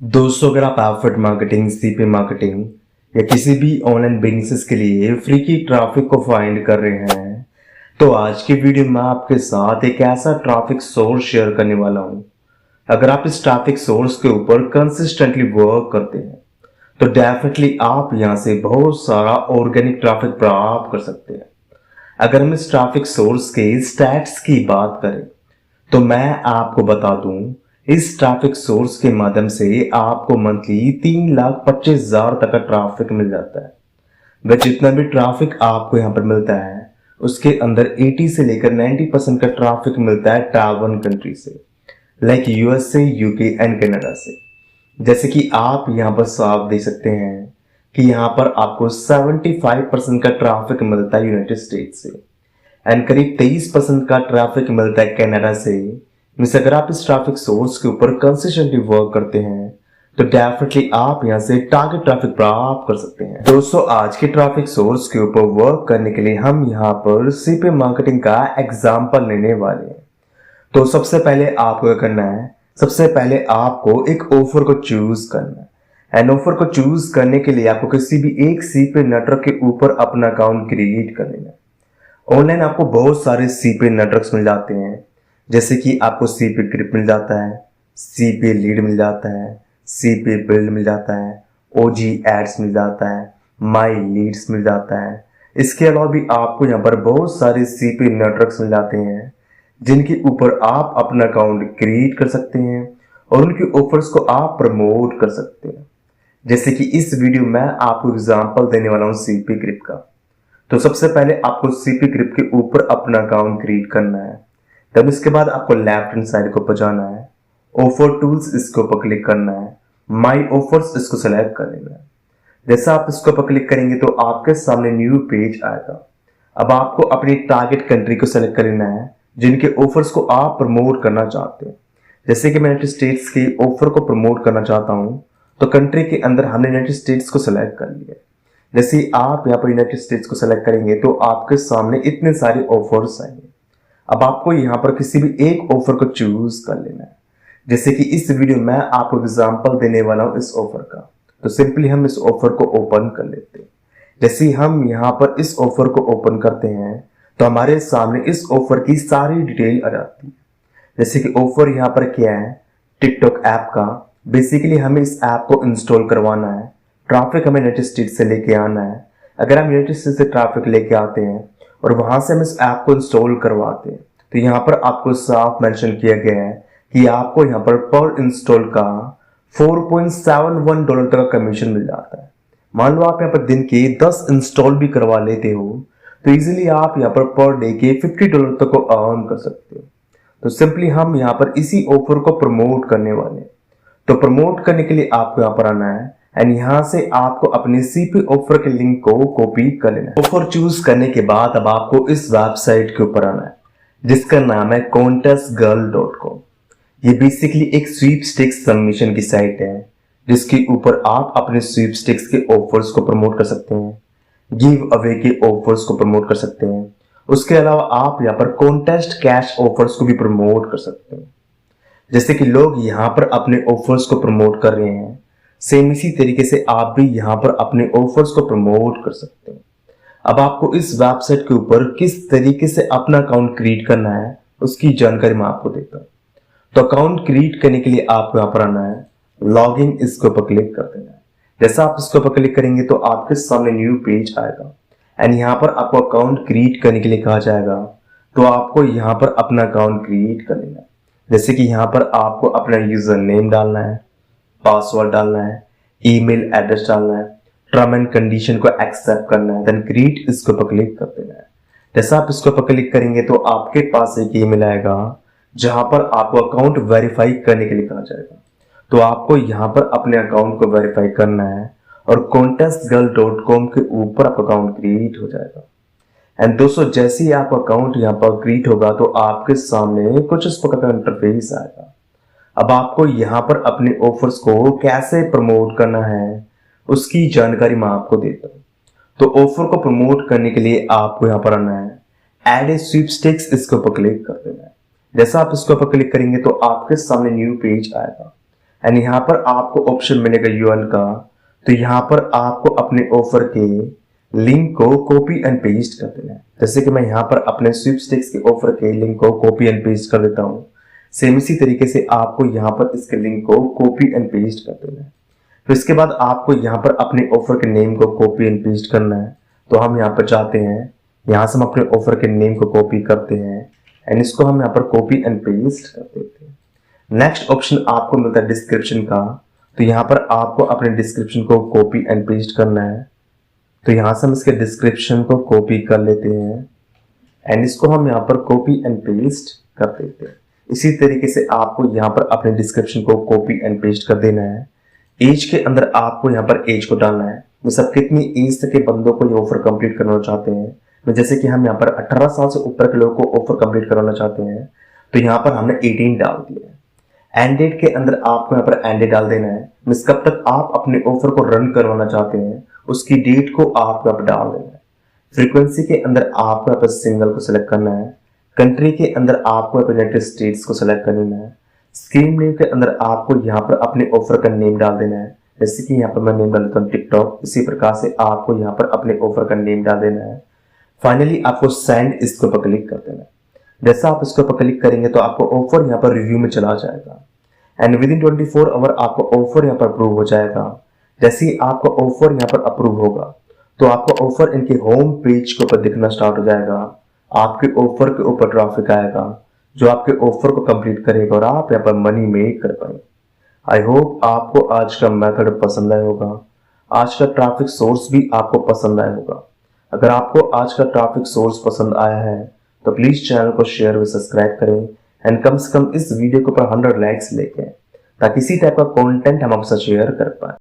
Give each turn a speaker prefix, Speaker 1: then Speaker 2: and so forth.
Speaker 1: दोस्तों, अगर आप एफर्ट मार्केटिंग, सीपी मार्केटिंग या किसी भी ऑनलाइन बिजनेस के लिए फ्री की ट्रैफिक को फाइंड कर रहे हैं, तो आज की वीडियो में आपके साथ एक ऐसा ट्रैफिक सोर्स शेयर करने वाला हूं। अगर आप इस ट्रैफिक सोर्स के ऊपर कंसिस्टेंटली वर्क करते हैं तो डेफिनेटली आप यहां से बहुत सारा ऑर्गेनिक ट्रैफिक प्राप्त कर सकते हैं। अगर हम इस ट्रैफिक सोर्स के स्टैट्स की बात करें तो मैं आपको बता दूं, इस ट्रैफिक सोर्स के माध्यम से आपको मंथली 3,25,000 तक का ट्रैफिक मिल जाता है। वह जितना भी ट्रैफिक आपको यहाँ पर मिलता है उसके अंदर 80 से लेकर 90% का ट्रैफिक मिलता है टाइवान कंट्री से, like USA, UK and Canada से। जैसे कि आप यहाँ पर साफ देख सकते हैं कि यहाँ पर आपको 75% का ट्रैफिक मिलता है यूनाइटेड स्टेट से एंड करीब 23% का ट्रैफिक मिलता है कनाडा से। मीन्स अगर आप इस ट्रैफिक सोर्स के ऊपर कंसिस्टेंटली वर्क करते हैं तो डेफिनेटली आप यहां से टारगेट ट्रैफिक प्राप्त कर सकते हैं। दोस्तों, आज के ट्रैफिक सोर्स के ऊपर वर्क करने के लिए हम यहां पर सीपी मार्केटिंग का एग्जांपल लेने वाले हैं। तो सबसे पहले आपको क्या करना है, सबसे पहले आपको एक ऑफर को चूज करना है एंड ऑफर को चूज करने के लिए आपको किसी भी एक सीपी नेटवर्क के ऊपर अपना अकाउंट क्रिएट कर लेना है। ऑनलाइन आपको बहुत सारे सीपी नेटवर्क्स मिल जाते हैं, जैसे कि आपको सीपी ग्रिप मिल जाता है, सीपी लीड मिल जाता है, सीपी बिल्ड मिल जाता है, ओजी एड्स मिल जाता है, माई लीड्स मिल जाता है। इसके अलावा भी आपको यहाँ पर बहुत सारे सीपी नेटवर्क्स मिल जाते हैं जिनके ऊपर आप अपना अकाउंट क्रिएट कर सकते हैं और उनके ऑफर्स को आप प्रमोट कर सकते हैं। जैसे कि इस वीडियो में आपको एग्जांपल देने वाला हूँ सीपी ग्रिप का। तो सबसे पहले आपको सीपी ग्रिप के ऊपर अपना अकाउंट क्रिएट करना है। तब इसके बाद आपको लेफ्ट हैंड साइड को ऊपर जाना है, ऑफर टूल्स इसके ऊपर क्लिक करना है, माई ऑफर्स इसको सेलेक्ट कर लेना है। जैसा आप इसके ऊपर क्लिक करेंगे तो आपके सामने न्यू पेज आएगा। अब आपको अपनी टारगेट कंट्री को सेलेक्ट कर लेना है जिनके ऑफर्स को आप प्रमोट करना चाहते हैं। जैसे कि मैं यूनाइटेड स्टेट्स के ऑफर को प्रमोट करना चाहता हूं तो कंट्री के अंदर हमने यूनाइटेड स्टेट्स को सेलेक्ट कर लिया। जैसे ही आप यहाँ पर यूनाइटेड स्टेट्स को सेलेक्ट करेंगे तो आपके सामने इतने सारे ऑफर्स आएंगे। अब आपको यहाँ पर किसी भी एक ऑफर को चूज कर लेना है। जैसे कि इस वीडियो में आपको एग्जांपल देने वाला हूं इस ऑफर का। तो सिंपली हम इस ऑफर को ओपन कर लेते हैं। जैसे ही हम यहाँ पर इस ऑफर को ओपन करते हैं तो हमारे सामने इस ऑफर की सारी डिटेल आ जाती है। जैसे कि ऑफर यहाँ पर क्या है, टिकटॉक ऐप का। बेसिकली हमें इस ऐप को इंस्टॉल करवाना है, ट्रैफिक हमें यूनाइटेड स्टेट से लेके आना है। अगर हम यूनाइटेड स्टेट से ट्रैफिक लेके आते हैं और वहां से हम इस ऐप को इंस्टॉल करवाते हैं तो यहाँ पर आपको साफ मेंशन किया गया है कि आपको यहाँ पर इंस्टॉल का $4.71 तक का कमीशन मिल जाता है। मान लो आप यहाँ पर दिन के 10 इंस्टॉल भी करवा लेते हो तो इजीली आप यहाँ पर डे के $50 तक को अर्न कर सकते हो। तो सिंपली हम यहाँ पर इसी ऑफर को प्रमोट करने वाले हैं। तो प्रमोट करने के लिए आपको यहाँ पर आना है एंड यहाँ से आपको अपने सीपी ऑफर के लिंक को कॉपी कर लेना है। ऑफर चूज करने के बाद अब आपको इस वेबसाइट के ऊपर आना है जिसका नाम है contestgirl.com। ये बेसिकली एक स्वीपस्टिक्स सबमिशन की साइट है जिसके ऊपर आप अपने स्वीपस्टिक्स के ऑफर्स को प्रमोट कर सकते हैं, गिव अवे के ऑफर्स को प्रमोट कर सकते हैं। उसके अलावा आप यहाँ पर कॉन्टेस्ट कैश ऑफर्स को भी प्रमोट कर सकते हैं। जैसे कि लोग यहाँ पर अपने ऑफर्स को प्रमोट कर रहे हैं, सेम इसी तरीके से आप भी यहाँ पर अपने ऑफर्स को प्रमोट कर सकते हैं। अब आपको इस वेबसाइट के ऊपर किस तरीके से अपना अकाउंट क्रिएट करना है उसकी जानकारी मैं आपको देता हूँ। तो अकाउंट क्रिएट करने के लिए आपको यहाँ पर आना है, लॉगिन इसके ऊपर क्लिक कर देना है। जैसा आप इसके ऊपर क्लिक करेंगे तो आपके सामने न्यू पेज आएगा एंड यहाँ पर आपको अकाउंट क्रिएट करने के लिए कहा जाएगा। तो आपको यहाँ पर अपना अकाउंट क्रिएट कर लेना है। जैसे कि यहाँ पर आपको अपना यूजर नेम डालना है, पासवर्ड डालना है, ईमेल एड्रेस डालना है, टर्म एंड कंडीशन को एक्सेप्ट करना है, देन क्रिएट इसके ऊपर क्लिक कर देना है। जैसा आप इसके ऊपर क्लिक करेंगे तो आपके पास एक ईमेल आएगा जहां पर आपको अकाउंट वेरीफाई करने के लिए कहा जाएगा। तो आपको यहाँ पर अपने अकाउंट को वेरीफाई करना है और contestgirl.com के ऊपर आपका अकाउंट क्रिएट हो जाएगा। एंड दोस्तों, जैसे ही आपका अकाउंट यहाँ पर क्रिएट होगा तो आपके सामने कुछ इस प्रकार का इंटरफेस आएगा। अब आपको यहाँ पर अपने ऑफर्स को कैसे प्रमोट करना है उसकी जानकारी मैं आपको देता हूँ। तो ऑफर को प्रमोट करने के लिए आपको यहाँ पर आना है, एड ए स्वीपस्टिक्स इसके ऊपर क्लिक कर देना है। जैसा आप इसके ऊपर क्लिक करेंगे तो आपके सामने न्यू पेज आएगा एंड यहाँ पर आपको ऑप्शन मिलेगा यूआरएल का। तो यहाँ पर आपको अपने ऑफर के लिंक को कॉपी एंड पेस्ट कर देना है। जैसे कि मैं यहाँ पर अपने स्वीपस्टिक्स के ऑफर के लिंक को कॉपी एंड पेस्ट कर देता हूँ, सेम इसी तरीके से आपको यहाँ पर इसके लिंक को कॉपी एंड पेस्ट कर देना है। तो इसके बाद आपको यहाँ पर अपने ऑफर के नेम को कॉपी एंड पेस्ट करना है। तो हम यहाँ पर जाते हैं, यहाँ से हम अपने ऑफर के नेम को कॉपी करते हैं एंड इसको हम यहाँ पर कॉपी एंड पेस्ट कर देते हैं। नेक्स्ट ऑप्शन आपको मिलता है डिस्क्रिप्शन का। तो यहाँ पर आपको अपने डिस्क्रिप्शन को कॉपी एंड पेस्ट करना है। तो यहाँ से हम इसके डिस्क्रिप्शन को कॉपी कर लेते हैं एंड इसको हम यहाँ पर कॉपी एंड पेस्ट कर देते हैं। इसी तरीके से आपको यहाँ पर अपने डिस्क्रिप्शन को कॉपी एंड पेस्ट कर देना है। एज के अंदर आपको यहाँ पर एज को डालना है, मतलब कितनी एज तक के बंदों को ये ऑफर कंप्लीट करना चाहते हैं। तो जैसे कि हम यहाँ पर 18 साल से ऊपर के लोगों को ऑफर कंप्लीट कराना चाहते हैं, तो यहाँ पर हमने 18 डाल दिया है। एंड डेट के अंदर आपको यहाँ पर एंड डेट डाल देना है, मींस कब तक आप अपने ऑफर को रन करवाना चाहते हैं उसकी डेट को आप यहाँ पर डाल देना है। फ्रीक्वेंसी के अंदर आपको यहाँ पर सिंगल को सिलेक्ट करना है। कंट्री के अंदर आपको यूनाइटेड स्टेट्स को सिलेक्ट करना है। स्क्रीन नेम के अंदर आपको यहाँ पर अपने ऑफर का नेम डाल देना है। जैसे कि यहाँ पर मैं नेम डाल देता हूँ टिकटॉक, इसी प्रकार से आपको यहाँ पर अपने ऑफर का नेम डाल देना है। फाइनली आपको सेंड इसके ऊपर क्लिक कर देना है। जैसा आप इसके ऊपर क्लिक करेंगे तो आपको ऑफर यहाँ पर रिव्यू में चला जाएगा एंड विद इन 24 आवर आपको ऑफर यहाँ पर अप्रूव हो जाएगा। जैसे ही आपका ऑफर यहाँ पर अप्रूव होगा तो आपका ऑफर इनके होम पेज के ऊपर दिखना स्टार्ट हो जाएगा। आपके ऑफर के ऊपर ट्रैफिक आएगा जो आपके ऑफर को कंप्लीट करेगा और आप यहाँ पर मनी मेक कर पाएंगे। आई होप आपको आज का मेथड पसंद आया होगा, आज का ट्रैफिक सोर्स भी आपको पसंद आया होगा। अगर आपको आज का ट्रैफिक सोर्स पसंद आया है तो प्लीज चैनल को शेयर व सब्सक्राइब करें एंड कम से कम इस वीडियो के ऊपर 100 लाइक्स लेके, ताकि इसी टाइप का कंटेंट हम आपके साथ शेयर कर पाए।